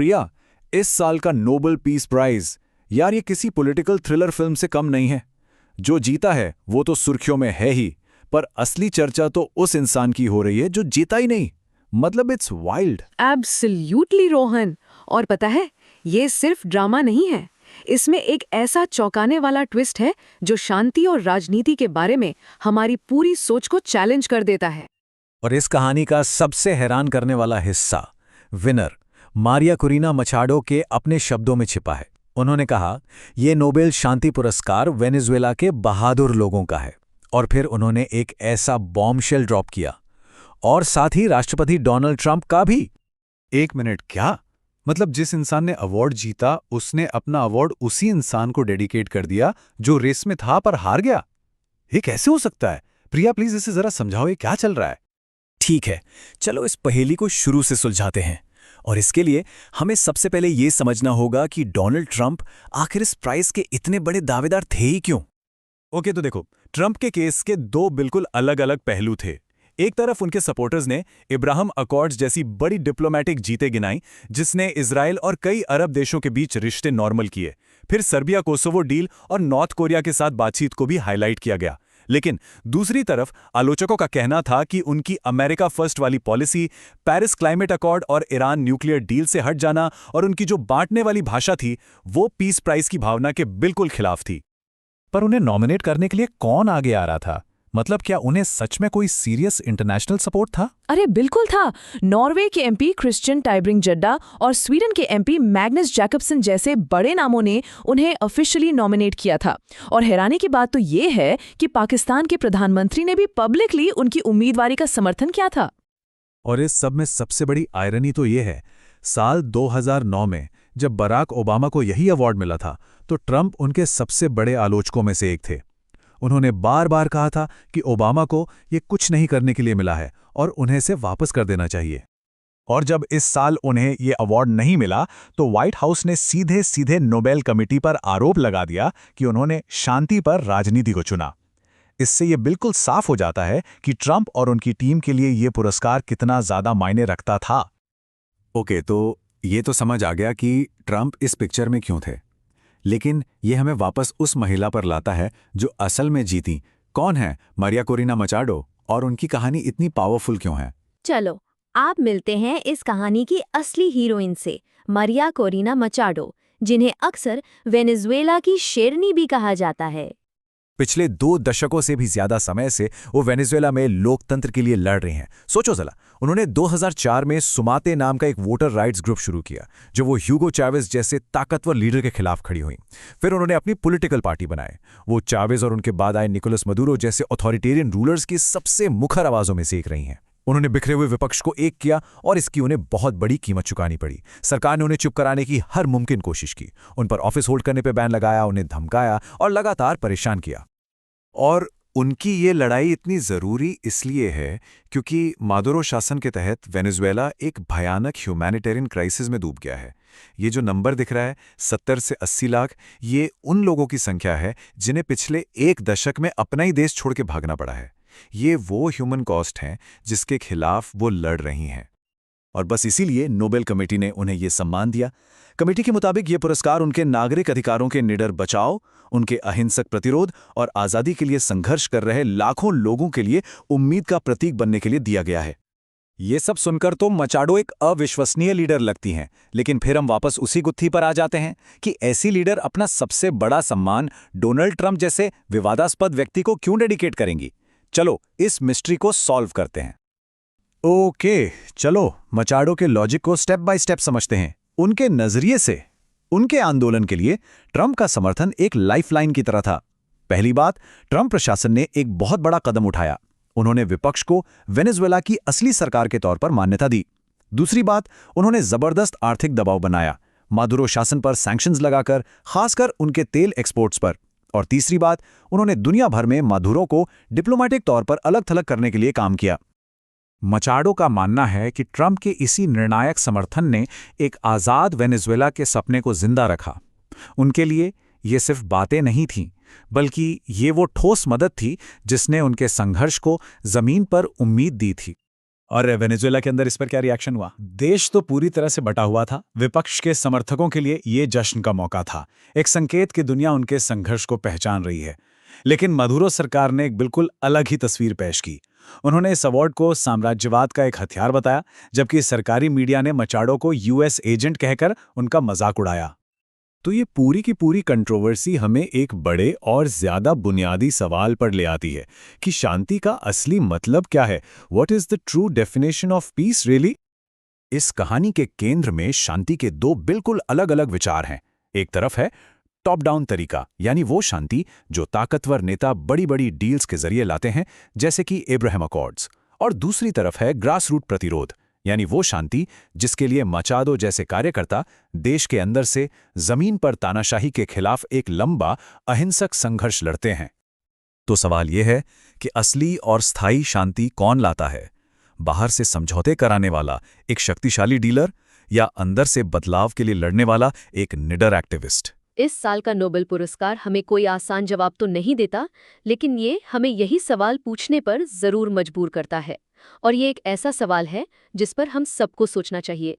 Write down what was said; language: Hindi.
प्रिया, इस साल का नोबेल पीस प्राइज, यार ये किसी पॉलिटिकल थ्रिलर फिल्म से कम नहीं है। जो जीता है वो तो सुर्खियों में है ही, पर असली चर्चा तो उस इंसान की हो रही है जो जीता ही नहीं। मतलब इट्स वाइल्ड। एब्सोल्युटली रोहन। और पता है, ये सिर्फ ड्रामा नहीं है, इसमें एक ऐसा चौंकाने वाला ट्विस्ट है जो शांति और राजनीति के बारे में हमारी पूरी सोच को चैलेंज कर देता है। और इस कहानी का सबसे हैरान करने वाला हिस्सा विनर मारिया कुरीना मचाडो के अपने शब्दों में छिपा है। उन्होंने कहा, ये नोबेल शांति पुरस्कार वेनेजुएला के बहादुर लोगों का है। और फिर उन्होंने एक ऐसा बॉम्बशेल ड्रॉप किया, और साथ ही राष्ट्रपति डोनाल्ड ट्रंप का भी। एक मिनट, क्या मतलब जिस इंसान ने अवार्ड जीता उसने अपना अवार्ड उसी इंसान को डेडिकेट कर दिया जो रेस में था पर हार गया? ये कैसे हो सकता है? प्रिया प्लीज इसे जरा समझाओ, ये क्या चल रहा है? ठीक है, चलो इस पहेली को शुरू से सुलझाते हैं। और इसके लिए हमें सबसे पहले ये समझना होगा कि डोनाल्ड ट्रंप आखिर इस प्राइज के इतने बड़े दावेदार थे ही क्यों। ओके, तो देखो, ट्रंप के केस के दो बिल्कुल अलग अलग पहलू थे। एक तरफ उनके सपोर्टर्स ने इब्राहिम अकॉर्ड्स जैसी बड़ी डिप्लोमेटिक जीतें गिनाई, जिसने इजराइल और कई अरब देशों के बीच रिश्ते नॉर्मल किए। फिर सर्बिया कोसोवो डील और नॉर्थ कोरिया के साथ बातचीत को भी हाईलाइट किया गया। लेकिन दूसरी तरफ आलोचकों का कहना था कि उनकी अमेरिका फर्स्ट वाली पॉलिसी, पेरिस क्लाइमेट अकॉर्ड और ईरान न्यूक्लियर डील से हट जाना और उनकी जो बांटने वाली भाषा थी, वो पीस प्राइज की भावना के बिल्कुल खिलाफ थी। पर उन्हें नॉमिनेट करने के लिए कौन आगे आ रहा था? मतलब क्या उन्हें सच में कोई सीरियस इंटरनेशनल सपोर्ट था? अरे बिल्कुल था। नॉर्वे के एमपी क्रिश्चियन टाइब्रिंग जड्डा और स्वीडन के एमपी मैग्नस जैकबसन जैसे बड़े नामों ने उन्हें ऑफिशियली नॉमिनेट किया था। और हैरानी की बात तो ये है कि पाकिस्तान के प्रधानमंत्री ने भी पब्लिकली उनकी उम्मीदवारी का समर्थन किया था। और इस सब में सबसे बड़ी आयरनी तो ये है, साल 2009 में जब बराक ओबामा को यही अवार्ड मिला था, तो ट्रंप उनके सबसे बड़े आलोचकों में से एक थे। उन्होंने बार बार कहा था कि ओबामा को ये कुछ नहीं करने के लिए मिला है और उन्हें इसे वापस कर देना चाहिए। और जब इस साल उन्हें ये अवार्ड नहीं मिला, तो व्हाइट हाउस ने सीधे सीधे नोबेल कमेटी पर आरोप लगा दिया कि उन्होंने शांति पर राजनीति को चुना। इससे ये बिल्कुल साफ हो जाता है कि ट्रंप और उनकी टीम के लिए ये पुरस्कार कितना ज्यादा मायने रखता था। ओके, तो ये तो समझ आ गया कि ट्रंप इस पिक्चर में क्यों थे, लेकिन ये हमें वापस उस महिला पर लाता है जो असल में जीती। कौन है मारिया कोरिना मचाडो, और उनकी कहानी इतनी पावरफुल क्यों है? चलो आप मिलते हैं इस कहानी की असली हीरोइन से, मारिया कोरिना मचाडो, जिन्हें अक्सर वेनेजुएला की शेरनी भी कहा जाता है। पिछले 2 दशकों से भी ज्यादा समय से वो वेनेजुएला में लोकतंत्र के लिए लड़ रही हैं। सोचो जरा, उन्होंने 2004 में सुमाते नाम का एक वोटर राइट्स ग्रुप शुरू किया, जो वो ह्यूगो चावेज जैसे ताकतवर लीडर के खिलाफ खड़ी हुई। फिर उन्होंने अपनी पॉलिटिकल पार्टी बनाए। वो चावेज और उनके बाद आए निकोलस मदुरो जैसे अथॉरिटेरियन रूलर्स की सबसे मुखर आवाजों में से एक रही हैं। उन्होंने बिखरे हुए विपक्ष को एक किया, और इसकी उन्हें बहुत बड़ी कीमत चुकानी पड़ी। सरकार ने उन्हें चुप कराने की हर मुमकिन कोशिश की, उन पर ऑफिस होल्ड करने पर बैन लगाया, उन्हें धमकाया और लगातार परेशान किया। और उनकी ये लड़ाई इतनी ज़रूरी इसलिए है क्योंकि मादुरो शासन के तहत वेनेजुएला एक भयानक ह्यूमैनिटेरियन क्राइसिस में डूब गया है। ये जो नंबर दिख रहा है 70 से 80 लाख, ये उन लोगों की संख्या है जिन्हें पिछले 1 दशक में अपना ही देश छोड़ के भागना पड़ा है। ये वो ह्यूमन कॉस्ट हैं जिसके खिलाफ वो लड़ रही हैं। और बस इसीलिए नोबेल कमेटी ने उन्हें ये सम्मान दिया। कमेटी के मुताबिक ये पुरस्कार उनके नागरिक अधिकारों के निडर बचाव, उनके अहिंसक प्रतिरोध और आज़ादी के लिए संघर्ष कर रहे लाखों लोगों के लिए उम्मीद का प्रतीक बनने के लिए दिया गया है। ये सब सुनकर तो मचाडो एक अविश्वसनीय लीडर लगती हैं, लेकिन फिर हम वापस उसी गुत्थी पर आ जाते हैं कि ऐसी लीडर अपना सबसे बड़ा सम्मान डोनाल्ड ट्रंप जैसे विवादास्पद व्यक्ति को क्यों डेडिकेट करेंगी। चलो इस मिस्ट्री को सॉल्व करते हैं। ओके, चलो मचाडो के लॉजिक को स्टेप बाय स्टेप समझते हैं। उनके नजरिए से उनके आंदोलन के लिए ट्रंप का समर्थन एक लाइफलाइन की तरह था। पहली बात, ट्रंप प्रशासन ने एक बहुत बड़ा कदम उठाया। उन्होंने विपक्ष को वेनेजुएला की असली सरकार के तौर पर मान्यता दी। दूसरी बात, उन्होंने जबरदस्त आर्थिक दबाव बनाया, मादुरो शासन पर सैंक्शंस लगाकर, खासकर उनके तेल एक्सपोर्ट्स पर। और तीसरी बात, उन्होंने दुनिया भर में मादुरो को डिप्लोमेटिक तौर पर अलग थलग करने के लिए काम किया। मचाडो का मानना है कि ट्रंप के इसी निर्णायक समर्थन ने एक आज़ाद वेनेजुएला के सपने को जिंदा रखा। उनके लिए ये सिर्फ बातें नहीं थीं, बल्कि ये वो ठोस मदद थी जिसने उनके संघर्ष को जमीन पर उम्मीद दी थी। और वेनेजुएला के अंदर इस पर क्या रिएक्शन हुआ? देश तो पूरी तरह से बटा हुआ था। विपक्ष के समर्थकों के लिए ये जश्न का मौका था, एक संकेत कि दुनिया उनके संघर्ष को पहचान रही है। लेकिन मदुरो सरकार ने एक बिल्कुल अलग ही तस्वीर पेश की। उन्होंने इस अवार्ड को साम्राज्यवाद का एक हथियार बताया, जबकि सरकारी मीडिया ने मचाडो को यूएस एजेंट कहकर उनका मजाक उड़ाया। तो ये पूरी की पूरी कंट्रोवर्सी हमें एक बड़े और ज्यादा बुनियादी सवाल पर ले आती है कि शांति का असली मतलब क्या है? What is the true definition of peace really? इस कहानी के केंद्र में शांति के दो बिल्कुल अलग-अलग विचार हैं। एक तरफ है टॉप डाउन तरीका, यानी वो शांति जो ताकतवर नेता बड़ी-बड़ी डील्स के जरिए लाते हैं, जैसे कि एब्राहम अकॉर्ड्स। और दूसरी तरफ है ग्रास रूट प्रतिरोध, यानी वो शांति जिसके लिए मचाडो जैसे कार्यकर्ता देश के अंदर से जमीन पर तानाशाही के खिलाफ एक लंबा अहिंसक संघर्ष लड़ते हैं। तो सवाल यह है कि असली और स्थायी शांति कौन लाता है? बाहर से समझौते कराने वाला एक शक्तिशाली डीलर, या अंदर से बदलाव के लिए लड़ने वाला एक निडर एक्टिविस्ट? इस साल का नोबेल पुरस्कार हमें कोई आसान जवाब तो नहीं देता, लेकिन ये हमें यही सवाल पूछने पर जरूर मजबूर करता है। और ये एक ऐसा सवाल है जिस पर हम सबको सोचना चाहिए।